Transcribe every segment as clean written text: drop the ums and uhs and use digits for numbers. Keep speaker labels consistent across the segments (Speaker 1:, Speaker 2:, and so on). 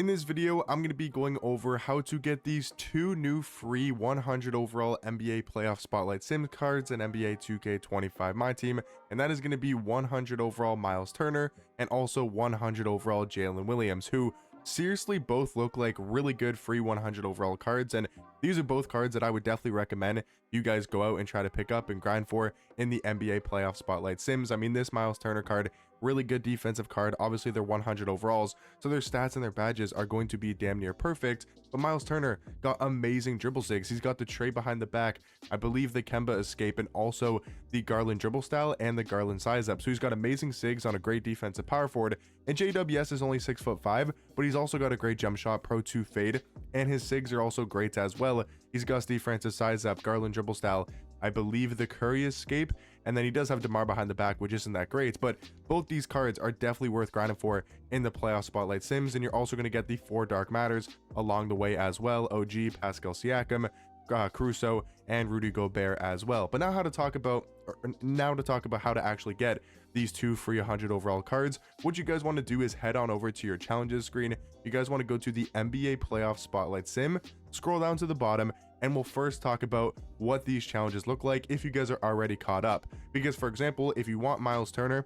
Speaker 1: In this video, I'm going to be going over how to get these two new free 100 overall NBA playoff spotlight sim cards in NBA 2K25 My Team, and that is going to be 100 overall Miles Turner and also 100 overall Jalen Williams, who seriously both look like really good free 100 overall cards, and these are both cards that I would definitely recommend you guys go out and try to pick up and grind for in the NBA playoff spotlight sims. I mean, this Miles Turner card, really good defensive card. Obviously they're 100 overalls, so their stats and their badges are going to be damn near perfect, but Miles Turner got amazing dribble sigs. He's got the tray behind the back, I believe the Kemba escape, and also the Garland dribble style and the Garland size up. So he's got amazing sigs on a great defensive power forward, and JWS is only 6'5", but he's also got a great jump shot, Pro 2 fade, and his sigs are also great as well. He's got Steve Francis size up, Garland dribble style, I believe the Curry escape, and then he does have DeMar behind the back, which isn't that great, but both these cards are definitely worth grinding for in the playoff spotlight sims. And you're also going to get the 4 dark matters along the way as well: OG, Pascal Siakam, Caruso, and Rudy Gobert as well. But now to talk about how to actually get these two free 100 overall cards, what you guys want to do is head on over to your challenges screen. You guys want to go to the NBA playoff spotlight sim, scroll down to the bottom, and we'll first talk about what these challenges look like if you guys are already caught up. Because for example, if you want Miles Turner,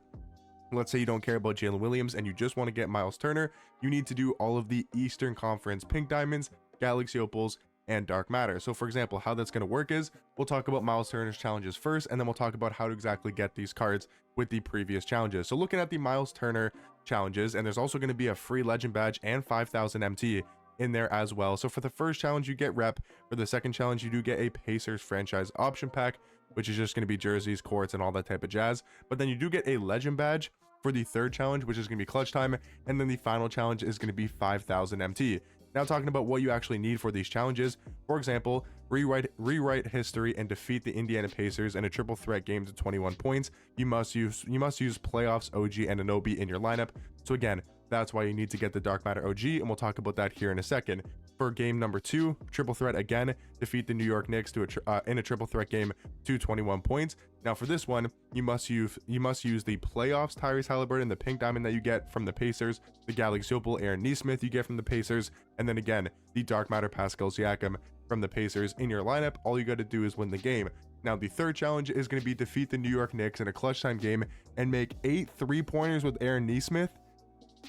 Speaker 1: let's say you don't care about Jalen Williams and you just want to get Miles Turner, you need to do all of the Eastern Conference Pink Diamonds, Galaxy Opals, and Dark Matter. So for example, how that's going to work is we'll talk about Miles Turner's challenges first, and then we'll talk about how to exactly get these cards with the previous challenges. So looking at the Miles Turner challenges, and there's also going to be a free legend badge and 5,000 MT in there as well. So for the first challenge you get rep, for the second challenge you do get a Pacers franchise option pack, which is just going to be jerseys, courts, and all that type of jazz. But then you do get a legend badge for the third challenge, which is going to be clutch time, and then the final challenge is going to be 5,000 MT. Now talking about what you actually need for these challenges, for example, rewrite history and defeat the Indiana Pacers in a triple threat game to 21 points. You must use playoffs, OG, and Anunoby in your lineup. So again, that's why you need to get the Dark Matter OG, and we'll talk about that here in a second. For game number 2, triple threat again, defeat the New York Knicks to in a triple threat game to 21 points. Now for this one, you must use the playoffs Tyrese Halliburton, the pink diamond that you get from the Pacers, the Galaxy Opal Aaron Nesmith you get from the Pacers, and then again the Dark Matter Pascal Siakam from the Pacers in your lineup. All you got to do is win the game. Now the third challenge is going to be defeat the New York Knicks in a clutch time game and make 8 3-pointers with Aaron Nesmith.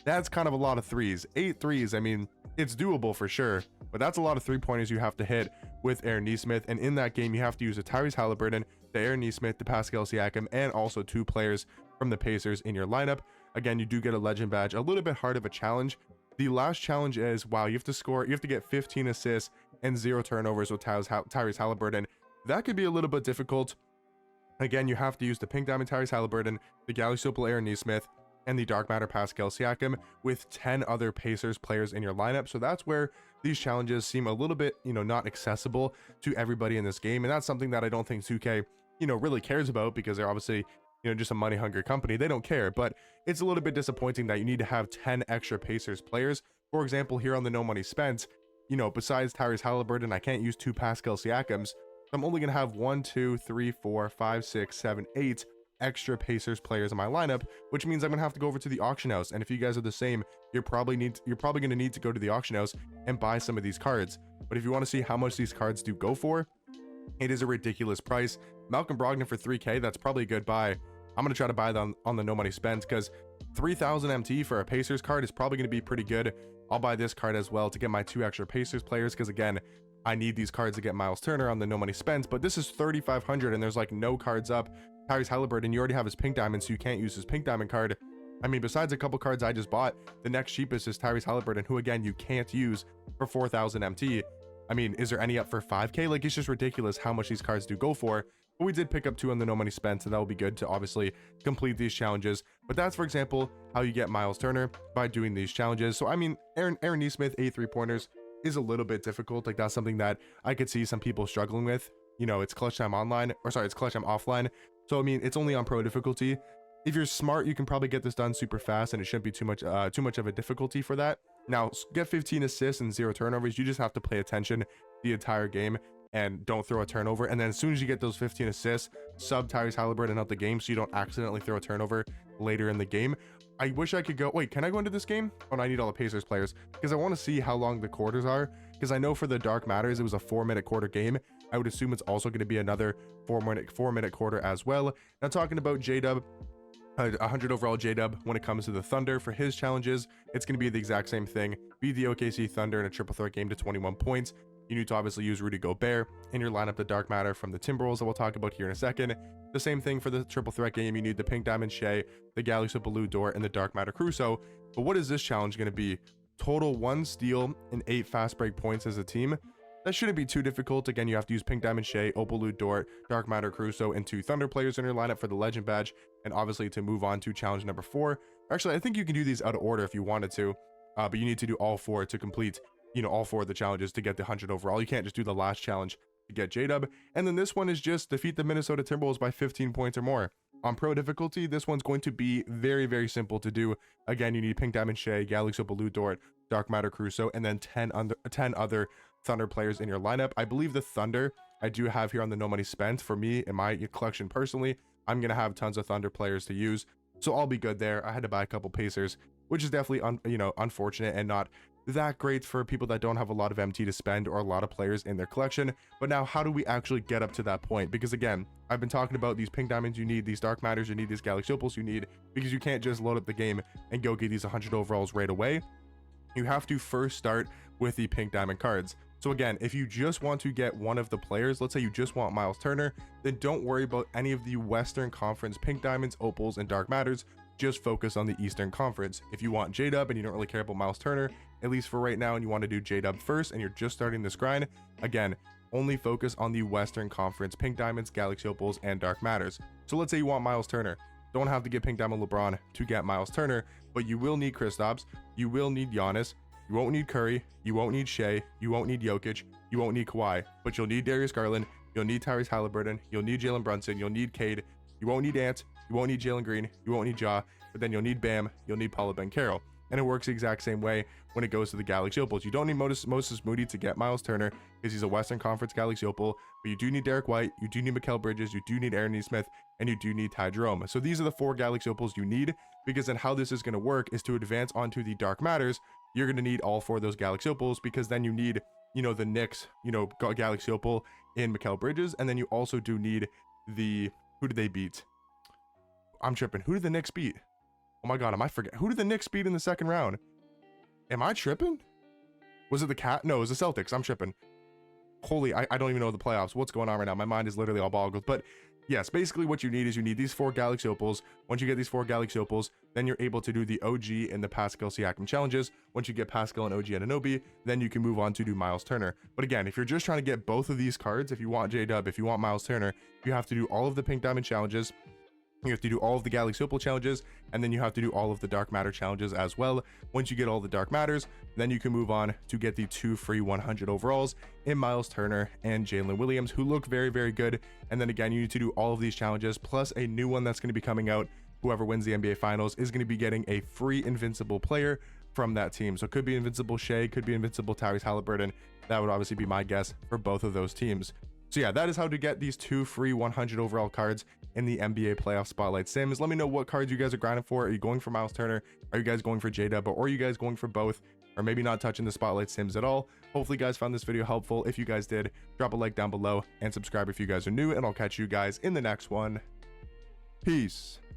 Speaker 1: That's kind of a lot of threes. 8 threes, I mean, it's doable for sure, but that's a lot of 3-pointers you have to hit with Aaron Nesmith. And in that game, you have to use a Tyrese Halliburton, the Aaron Nesmith, the Pascal Siakam, and also 2 players from the Pacers in your lineup. Again, you do get a legend badge, a little bit hard of a challenge. The last challenge is, wow, you have to get 15 assists and 0 turnovers with Tyrese Halliburton. That could be a little bit difficult. Again, you have to use the pink diamond Tyrese Halliburton, the Galaxy Opal Aaron Nesmith, and the Dark Matter Pascal Siakam with 10 other Pacers players in your lineup. So that's where these challenges seem a little bit, not accessible to everybody in this game. And that's something that I don't think 2K, really cares about, because they're obviously, just a money hungry company. They don't care, but it's a little bit disappointing that you need to have 10 extra Pacers players. For example, here on the no money spent, besides Tyrese Halliburton, I can't use 2 Pascal Siakams. I'm only going to have 1, 2, 3, 4, 5, 6, 7, 8 extra Pacers players in my lineup, which means I'm gonna have to go over to the auction house. And if you guys are the same, you're probably gonna need to go to the auction house and buy some of these cards. But if you want to see how much these cards do go for, it is a ridiculous price. Malcolm Brogdon for 3K, that's probably a good buy. I'm gonna try to buy them on the no money spent, because 3,000 MT for a Pacers card is probably gonna be pretty good. I'll buy this card as well to get my 2 extra Pacers players, because again, I need these cards to get Miles Turner on the no money spent. But this is 3,500 and there's like no cards up. Tyrese Halliburton, you already have his pink diamond, so you can't use his pink diamond card. I mean, besides a couple cards I just bought, the next cheapest is Tyrese Halliburton, who again you can't use for 4,000 MT. I mean, is there any up for 5K? Like, it's just ridiculous how much these cards do go for. But we did pick up 2 on the no money spent, so that will be good to obviously complete these challenges. But that's, for example, how you get Miles Turner, by doing these challenges. So I mean, Aaron Nesmith 8 3-pointers is a little bit difficult. Like, that's something that I could see some people struggling with. It's clutch time online, or sorry, it's clutch time offline. So I mean, it's only on pro difficulty. If you're smart, you can probably get this done super fast, and it shouldn't be too much of a difficulty for that. Now, get 15 assists and 0 turnovers. You just have to pay attention the entire game and don't throw a turnover. And then as soon as you get those 15 assists, sub Tyrese Halliburton out the game so you don't accidentally throw a turnover later in the game. I wish I could go. Wait, can I go into this game? Oh, no, I need all the Pacers players because I want to see how long the quarters are. Because I know for the Dark Matters, it was a 4-minute quarter game. I would assume it's also going to be another 4-minute quarter as well. Now, talking about J-Dub, 100 overall J-Dub when it comes to the Thunder. For his challenges, it's going to be the exact same thing. Beat the OKC Thunder in a triple threat game to 21 points. You need to obviously use Rudy Gobert in your lineup, the Dark Matter from the Timberwolves that we'll talk about here in a second. The same thing for the triple threat game. You need the Pink Diamond Shea, the Galaxy Blue Dort, and the Dark Matter Crusoe. But what is this challenge going to be? Total 1 steal and 8 fast break points as a team. That shouldn't be too difficult. Again, you have to use Pink Diamond Shea, Opalute Dort, Dark Matter Crusoe, and 2 Thunder players in your lineup for the Legend Badge, and obviously to move on to challenge number 4. Actually, I think you can do these out of order if you wanted to, but you need to do all 4 to complete, all 4 of the challenges to get the 100 overall. You can't just do the last challenge to get J-Dub. And then this one is just defeat the Minnesota Timberwolves by 15 points or more. On pro difficulty, this one's going to be very, very simple to do. Again, you need Pink Diamond Shea, Galaxy Blue Dort, Dark Matter Crusoe, and then 10 other Thunder players in your lineup. I believe the Thunder I do have here on the No Money Spent. For me, in my collection personally, I'm going to have tons of Thunder players to use, so I'll be good there. I had to buy a couple Pacers, which is definitely unfortunate and not that great for people that don't have a lot of MT to spend or a lot of players in their collection. But now, how do we actually get up to that point? Because again, I've been talking about these Pink Diamonds you need, these Dark Matters you need, these Galaxy Opals you need, because you can't just load up the game and go get these 100 overalls right away. You have to first start with the Pink Diamond cards. So again, if you just want to get one of the players, let's say you just want Miles Turner, then don't worry about any of the Western Conference Pink Diamonds, Opals, and Dark Matters. Just focus on the Eastern Conference. If you want J-Dub and you don't really care about Miles Turner, at least for right now, and you want to do J-Dub first and you're just starting this grind, again, only focus on the Western Conference Pink Diamonds, Galaxy Opals, and Dark Matters. So let's say you want Miles Turner. Don't have to get Pink Diamond LeBron to get Miles Turner, but you will need Kristaps, you will need Giannis, you won't need Curry, you won't need Shea, you won't need Jokic, you won't need Kawhi, but you'll need Darius Garland, you'll need Tyrese Halliburton, you'll need Jalen Brunson, you'll need Cade, you won't need Ant, you won't need Jalen Green, you won't need Ja, but then you'll need Bam, you'll need Paolo Banchero. And it works the exact same way when it goes to the Galaxy Opals. You don't need Moses Moody to get Miles Turner because he's a Western Conference Galaxy Opal, but you do need Derek White, you do need Mikal Bridges, you do need Aaron Nesmith, and you do need Ty Jerome. So these are the 4 Galaxy Opals you need, because then how this is going to work is to advance onto the Dark Matters. You're going to need all 4 of those Galaxy Opals, because then you need, the Knicks, Galaxy Opal in Mikal Bridges, and then you also do need the, who did they beat? I'm tripping. Who did the Knicks beat? Oh my God, who did the Knicks beat in the second round? Am I tripping? Was it the Cat? No, it was the Celtics. I'm tripping. Holy, I don't even know the playoffs. What's going on right now? My mind is literally all boggled. But yes, basically what you need is you need these 4 Galaxy Opals. Once you get these 4 Galaxy Opals, then you're able to do the OG and the Pascal Siakam challenges. Once you get Pascal and OG Anunoby, then you can move on to do Miles Turner. But again, if you're just trying to get both of these cards, if you want J-Dub, if you want Miles Turner, you have to do all of the Pink Diamond challenges. You have to do all of the Galaxy Opal challenges, and then you have to do all of the Dark Matter challenges as well. Once you get all the Dark Matters, then you can move on to get the 2 free 100 overalls in Miles Turner and Jalen Williams, who look very, very good. And then again, you need to do all of these challenges, plus a new one that's going to be coming out. Whoever wins the NBA Finals is going to be getting a free Invincible player from that team. So it could be Invincible Shea, could be Invincible Tyrese Halliburton. That would obviously be my guess for both of those teams. So yeah, that is how to get these 2 free 100 overall cards in the NBA Playoff Spotlight Sims. Let me know what cards you guys are grinding for. Are you going for Miles Turner? Are you guys going for J-Dub? Or are you guys going for both? Or maybe not touching the Spotlight Sims at all? Hopefully you guys found this video helpful. If you guys did, drop a like down below and subscribe if you guys are new, and I'll catch you guys in the next one. Peace.